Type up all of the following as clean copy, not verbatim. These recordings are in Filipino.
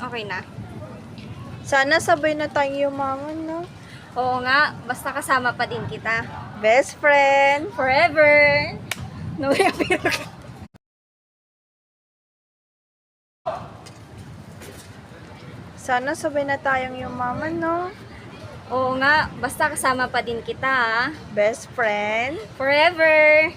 Okay na. Sana sabay na tayo yumaman, no? Oo nga, basta kasama pa din kita. Best friend. Forever! No, Sana sabay na tayong yumaman, no? Oo nga, basta kasama pa din kita, ha? Best friend. Forever!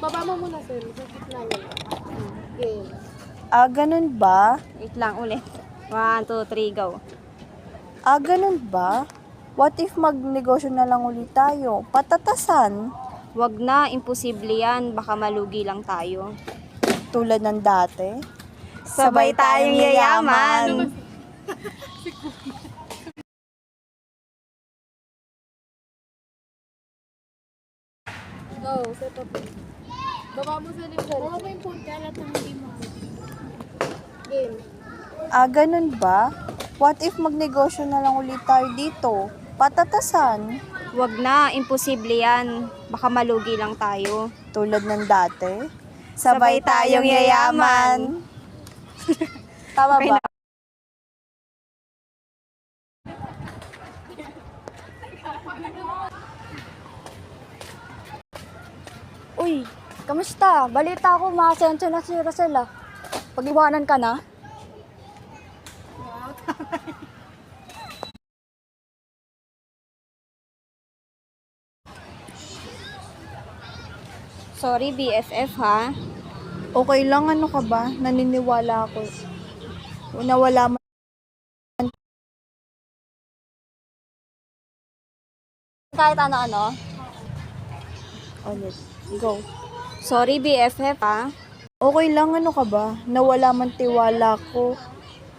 Baba mo muna, sir. Sakit na yun. Game. Ganun ba? Wait lang, ulit. 1, 2, 3, go. Ganun ba? What if magnegosyo na lang ulit tayo? Patatasan? Wag na, imposible yan. Baka malugi lang tayo. Tulad ng dati? Sabay tayong yayaman. Go, set up. Baba mo sa lip, sir. Baba mo yung phone kaya lahat ng hindi mo. Game. Ganun ba? What if magnegosyo na lang ulit tayo dito? Patatasan? Wag na, imposible yan. Baka malugi lang tayo. Tulad ng dati? Sabay tayong yayaman. Tama Okay ba? Uy, kamusta? Balita ko, makasensyo na si Rosel ah. Pag-iwanan ka na? Sorry, BFF, ha? Okay lang, ano ka ba? Naniniwala ako. Nawala man. Kahit ano-ano. Ulit. Go. Sorry, BFF, ha? Okay lang, ano ka ba? Nawala man tiwala ko.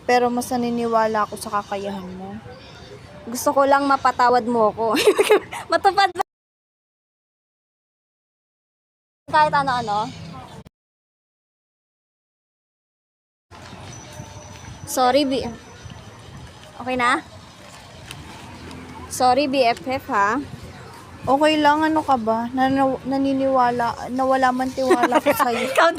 Pero mas naniniwala ako sa kakayahan mo. Gusto ko lang mapatawad mo ko. Matupad ba? Kahit ano-ano. Sorry, Okay na? Sorry, BFF, ha? Okay lang, ano ka ba? Naniniwala, nawala man tiwala ko sa'yo. Count.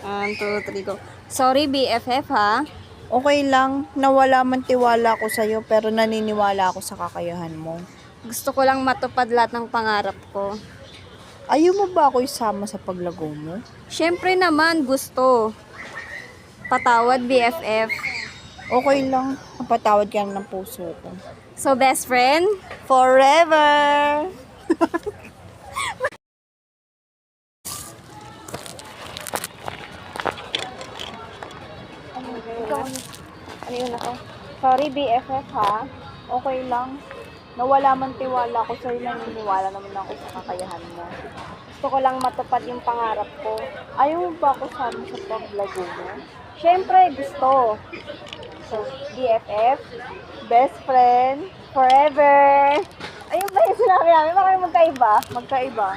1, 2, 3, go. Sorry, BFF, ha? Okay lang, nawala man tiwala ko sa'yo, pero naniniwala ako sa kakayahan mo. Gusto ko lang matupad lahat ng pangarap ko. Ayaw mo ba ako isama sa paglago mo? Siyempre naman, gusto. Patawad, BFF. Okay lang, napatawad ka na ng puso ko. So, best friend? Forever! Ano yun ako? Sorry, BFF, ha? Okay lang, nawala man tiwala ko sa'yo, naniniwala naman ako sa kakayahan mo. Gusto ko lang matupad yung pangarap ko. Ayaw mo ba ako sama sa paglago mo? Siyempre, gusto. So, BFF, Best friend, forever. Ayun ba yung sinabi namin? Baka magkaiba? magkaiba.